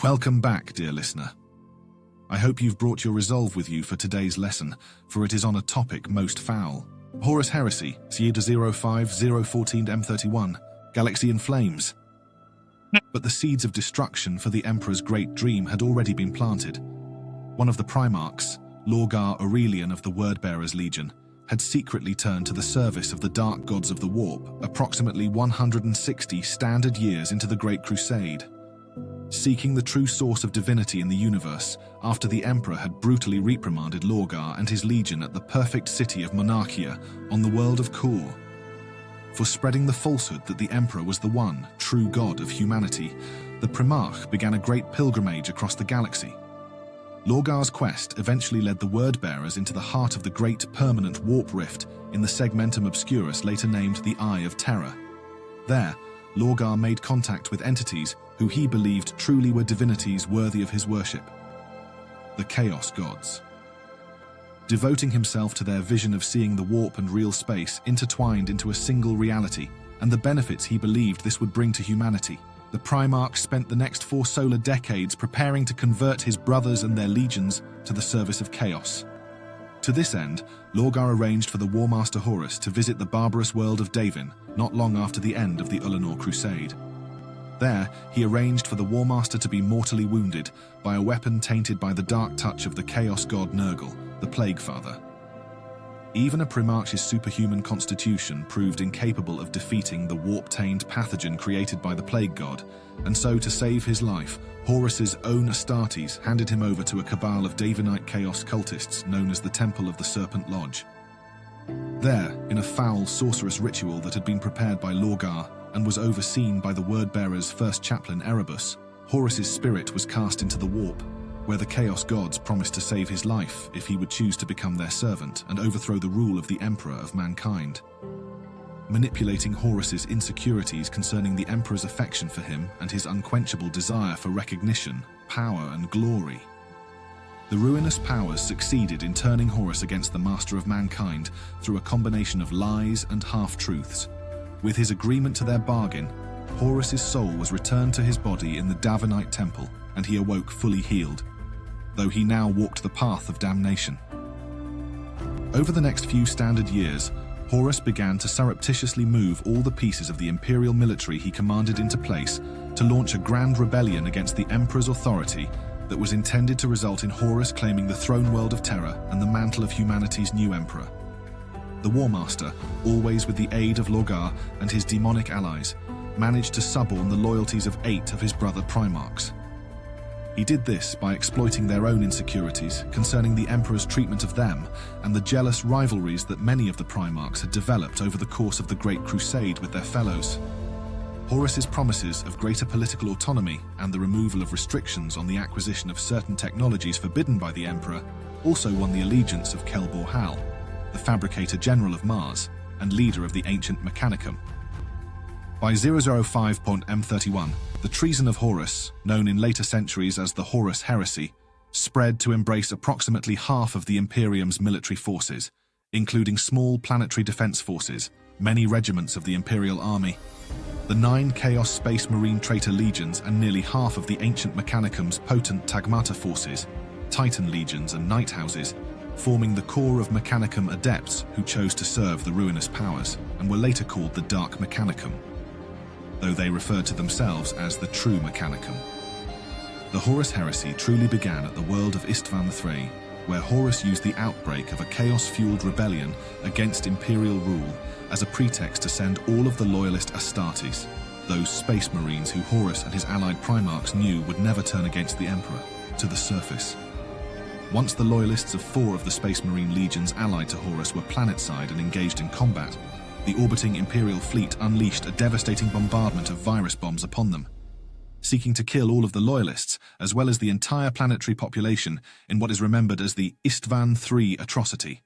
Welcome back, dear listener. I hope you've brought your resolve with you for today's lesson, for it is on a topic most foul. Horus Heresy, Sieda 05014 M31, Galaxy in Flames. But the seeds of destruction for the Emperor's great dream had already been planted. One of the Primarchs, Lorgar Aurelian of the Wordbearers Legion, had secretly turned to the service of the Dark Gods of the Warp approximately 160 standard years into the Great Crusade. Seeking the true source of divinity in the universe after the Emperor had brutally reprimanded Lorgar and his legion at the perfect city of Monarchia on the world of Kor. For spreading the falsehood that the Emperor was the one true god of humanity, the Primarch began a great pilgrimage across the galaxy. Lorgar's quest eventually led the Wordbearers into the heart of the great permanent warp rift in the Segmentum Obscurus later named the Eye of Terror. There, Lorgar made contact with entities who he believed truly were divinities worthy of his worship, the Chaos Gods. Devoting himself to their vision of seeing the warp and real space intertwined into a single reality and the benefits he believed this would bring to humanity, the Primarch spent the next 4 solar decades preparing to convert his brothers and their legions to the service of chaos. To this end, Lorgar arranged for the Warmaster Horus to visit the barbarous world of Davin not long after the end of the Ulanor Crusade. There, he arranged for the Warmaster to be mortally wounded by a weapon tainted by the dark touch of the Chaos God Nurgle, the Plague Father. Even a Primarch's superhuman constitution proved incapable of defeating the warp-tained pathogen created by the Plague God, and so to save his life, Horus's own Astartes handed him over to a cabal of Davinite chaos cultists known as the Temple of the Serpent Lodge. There, in a foul sorcerous ritual that had been prepared by Lorgar and was overseen by the Wordbearer's first chaplain Erebus, Horus's spirit was cast into the warp, where the Chaos Gods promised to save his life if he would choose to become their servant and overthrow the rule of the Emperor of mankind. Manipulating Horus's insecurities concerning the Emperor's affection for him and his unquenchable desire for recognition, power, and glory, the ruinous powers succeeded in turning Horus against the Master of Mankind through a combination of lies and half-truths. With his agreement to their bargain, Horus's soul was returned to his body in the Davinite temple, and he awoke fully healed, though he now walked the path of damnation. Over the next few standard years, Horus began to surreptitiously move all the pieces of the imperial military he commanded into place to launch a grand rebellion against the Emperor's authority that was intended to result in Horus claiming the throne world of terror and the mantle of humanity's new emperor. The Warmaster, always with the aid of Lorgar and his demonic allies, managed to suborn the loyalties of 8 of his brother Primarchs. He did this by exploiting their own insecurities concerning the Emperor's treatment of them and the jealous rivalries that many of the Primarchs had developed over the course of the Great Crusade with their fellows. Horus's promises of greater political autonomy and the removal of restrictions on the acquisition of certain technologies forbidden by the Emperor also won the allegiance of Kelbor Hal, the Fabricator General of Mars and leader of the ancient Mechanicum. By 005.M31, the treason of Horus, known in later centuries as the Horus Heresy, spread to embrace approximately half of the Imperium's military forces, including small planetary defense forces, many regiments of the Imperial Army, the 9 Chaos Space Marine traitor legions and nearly half of the ancient Mechanicum's potent Tagmata forces, Titan legions and night houses, forming the core of Mechanicum adepts who chose to serve the ruinous powers and were later called the Dark Mechanicum, though they referred to themselves as the True Mechanicum. The Horus Heresy truly began at the world of Istvan III, where Horus used the outbreak of a chaos-fueled rebellion against imperial rule as a pretext to send all of the loyalist Astartes, those space marines who Horus and his allied Primarchs knew would never turn against the Emperor, to the surface. Once the loyalists of 4 of the Space Marine legions allied to Horus were planetside and engaged in combat, the orbiting Imperial fleet unleashed a devastating bombardment of virus bombs upon them, seeking to kill all of the loyalists as well as the entire planetary population in what is remembered as the Istvan III atrocity.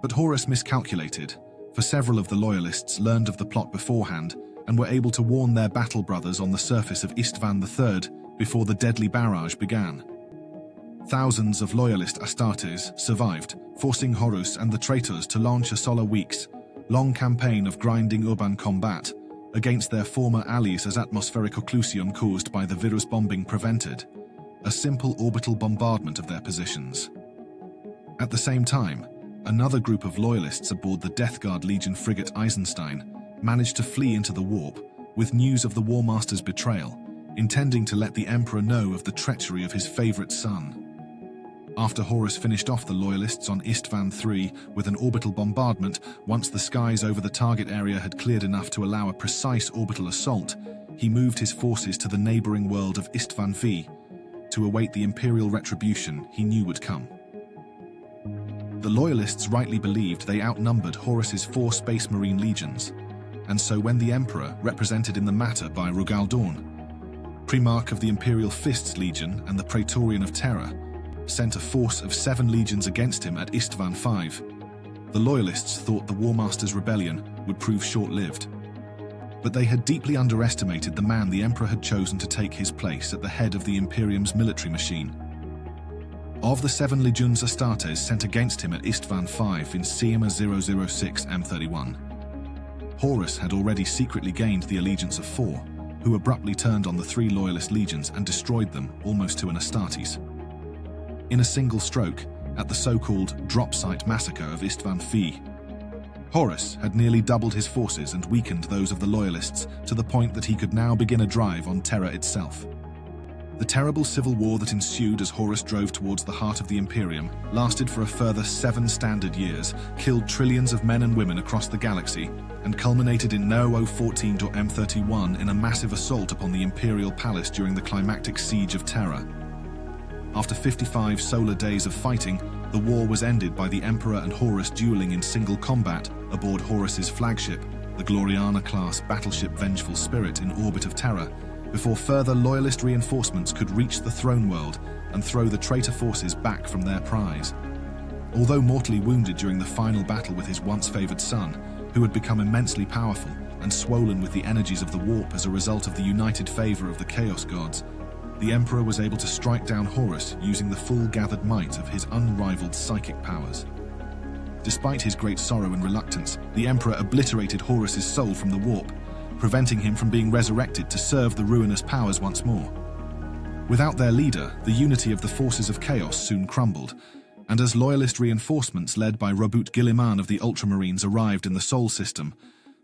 But Horus miscalculated, for several of the loyalists learned of the plot beforehand and were able to warn their battle brothers on the surface of Istvan III before the deadly barrage began. Thousands of loyalist Astartes survived, forcing Horus and the traitors to launch a solar weeks long campaign of grinding urban combat, against their former allies as atmospheric occlusion caused by the virus bombing prevented, a simple orbital bombardment of their positions. At the same time, another group of loyalists aboard the Death Guard Legion frigate Eisenstein managed to flee into the warp with news of the War Master's betrayal, intending to let the Emperor know of the treachery of his favorite son. After Horus finished off the Loyalists on Istvan III with an orbital bombardment, once the skies over the target area had cleared enough to allow a precise orbital assault, he moved his forces to the neighboring world of Istvan V to await the Imperial retribution he knew would come. The Loyalists rightly believed they outnumbered Horus's 4 Space Marine legions, and so when the Emperor, represented in the matter by Rogaldorn, Primarch of the Imperial Fists Legion and the Praetorian of Terror, sent a force of 7 legions against him at Istvan V, the Loyalists thought the War Master's rebellion would prove short-lived. But they had deeply underestimated the man the Emperor had chosen to take his place at the head of the Imperium's military machine. Of the 7 legions Astartes sent against him at Istvan V in Siema 006 M31, Horus had already secretly gained the allegiance of 4, who abruptly turned on the 3 Loyalist legions and destroyed them almost to an Astartes. In a single stroke, at the so-called drop site massacre of Istvan V, Horus had nearly doubled his forces and weakened those of the Loyalists to the point that he could now begin a drive on Terra itself. The terrible civil war that ensued as Horus drove towards the heart of the Imperium lasted for a further 7 standard years, killed trillions of men and women across the galaxy, and culminated in No. 014 M31 in a massive assault upon the Imperial Palace during the climactic siege of Terra. After 55 solar days of fighting, the war was ended by the Emperor and Horus dueling in single combat aboard Horus's flagship, the Gloriana-class battleship Vengeful Spirit in orbit of Terra, before further Loyalist reinforcements could reach the throne world and throw the traitor forces back from their prize. Although mortally wounded during the final battle with his once-favored son, who had become immensely powerful and swollen with the energies of the warp as a result of the united favor of the Chaos Gods, the Emperor was able to strike down Horus using the full gathered might of his unrivaled psychic powers. Despite his great sorrow and reluctance, the Emperor obliterated Horus's soul from the warp, preventing him from being resurrected to serve the ruinous powers once more. Without their leader, the unity of the forces of chaos soon crumbled, and as Loyalist reinforcements led by Robut Guilliman of the Ultramarines arrived in the Sol system,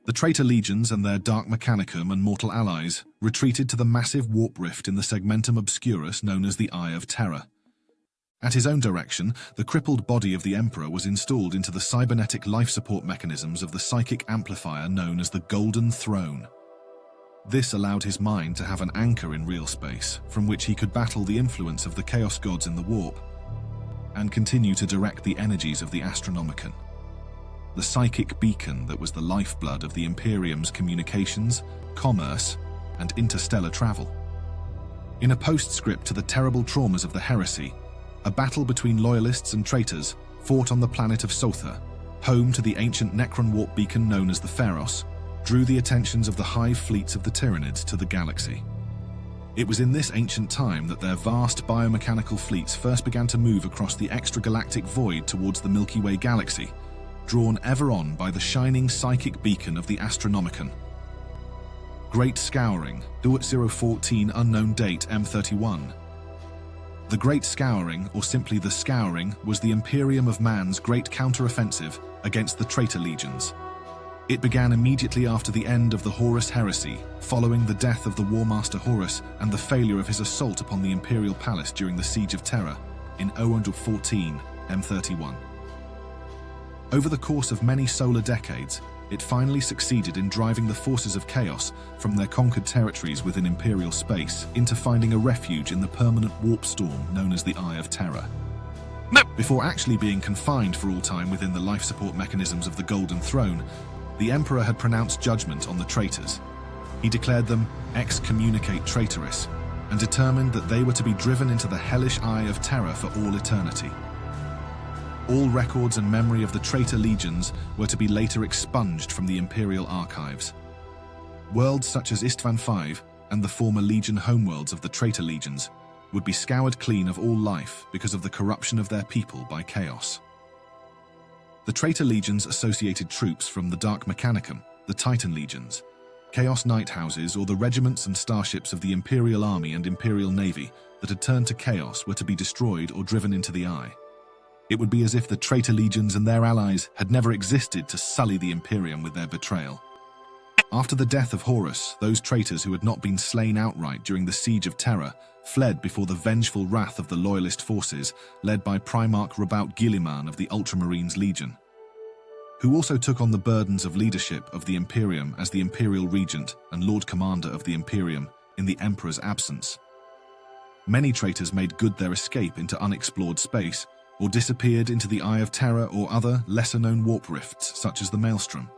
the traitor legions and their Dark Mechanicum and mortal allies retreated to the massive warp rift in the segmentum obscurus known as the Eye of Terror. At his own direction, the crippled body of the Emperor was installed into the cybernetic life support mechanisms of the psychic amplifier known as the Golden Throne. This allowed his mind to have an anchor in real space, from which he could battle the influence of the Chaos Gods in the warp, and continue to direct the energies of the Astronomicon, the psychic beacon that was the lifeblood of the Imperium's communications, commerce, and interstellar travel. In a postscript to the terrible traumas of the heresy, a battle between Loyalists and traitors fought on the planet of Sotha, home to the ancient Necron warp beacon known as the Pharos, drew the attentions of the hive fleets of the Tyranids to the galaxy. It was in this ancient time that their vast biomechanical fleets first began to move across the extragalactic void towards the Milky Way galaxy, drawn ever on by the shining psychic beacon of the Astronomicon. Great Scouring, Duat 014 unknown date M31. The Great Scouring, or simply the Scouring, was the Imperium of Man's great counter-offensive against the traitor legions. It began immediately after the end of the Horus Heresy, following the death of the War Master Horus and the failure of his assault upon the Imperial Palace during the Siege of Terra in 014 M31. Over the course of many solar decades, it finally succeeded in driving the forces of chaos from their conquered territories within Imperial space into finding a refuge in the permanent warp storm known as the Eye of Terror. Before actually being confined for all time within the life support mechanisms of the Golden Throne, the Emperor had pronounced judgment on the traitors. He declared them excommunicate traitorous and determined that they were to be driven into the hellish Eye of Terror for all eternity. All records and memory of the traitor legions were to be later expunged from the Imperial archives. Worlds such as Istvan V and the former Legion homeworlds of the traitor legions would be scoured clean of all life because of the corruption of their people by chaos. The traitor legions associated troops from the Dark Mechanicum, the Titan legions, Chaos Knight houses, or the regiments and starships of the Imperial Army and Imperial Navy that had turned to chaos, were to be destroyed or driven into the eye. It would be as if the traitor legions and their allies had never existed to sully the Imperium with their betrayal. After the death of Horus, those traitors who had not been slain outright during the Siege of Terra fled before the vengeful wrath of the Loyalist forces led by Primarch Rabaut Guilliman of the Ultramarines Legion, who also took on the burdens of leadership of the Imperium as the Imperial Regent and Lord Commander of the Imperium in the Emperor's absence. Many traitors made good their escape into unexplored space or disappeared into the Eye of Terror or other lesser-known warp rifts such as the Maelstrom.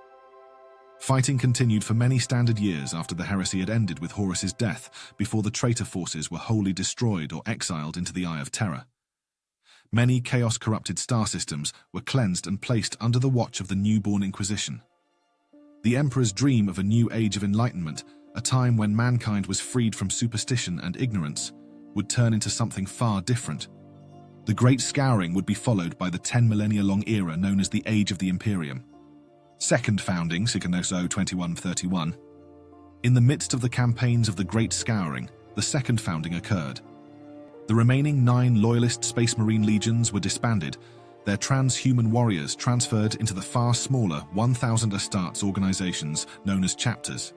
Fighting continued for many standard years after the heresy had ended with Horus's death, before the traitor forces were wholly destroyed or exiled into the Eye of Terror. Many chaos-corrupted star systems were cleansed and placed under the watch of the newborn Inquisition. The Emperor's dream of a new age of enlightenment, a time when mankind was freed from superstition and ignorance, would turn into something far different. The Great Scouring would be followed by the 10-millennia-long era known as the Age of the Imperium. Second founding, Sikanoso 2131. In the midst of the campaigns of the Great Scouring, the second founding occurred. The remaining 9 Loyalist Space Marine legions were disbanded, their transhuman warriors transferred into the far smaller 1,000 Astartes organizations known as chapters.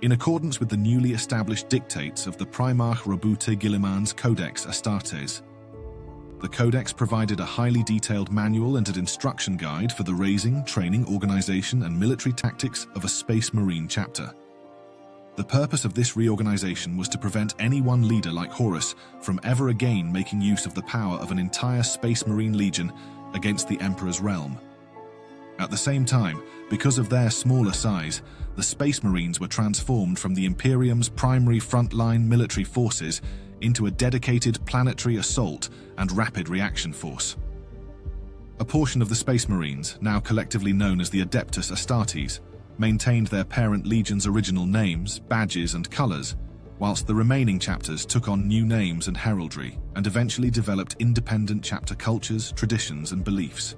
In accordance with the newly established dictates of the Primarch Rabaut Guilliman's Codex Astartes, the Codex provided a highly detailed manual and an instruction guide for the raising, training, organization, and military tactics of a Space Marine chapter. The purpose of this reorganization was to prevent any one leader like Horus from ever again making use of the power of an entire Space Marine legion against the Emperor's realm. At the same time, because of their smaller size, the Space Marines were transformed from the Imperium's primary frontline military forces into a dedicated planetary assault and rapid reaction force. A portion of the Space Marines, now collectively known as the Adeptus Astartes, maintained their parent legion's original names, badges, and colors, whilst the remaining chapters took on new names and heraldry, and eventually developed independent chapter cultures, traditions, and beliefs.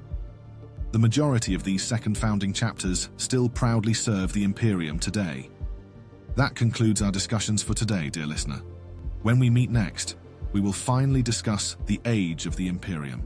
The majority of these second founding chapters still proudly serve the Imperium today. That concludes our discussions for today, dear listener. When we meet next, we will finally discuss the Age of the Imperium.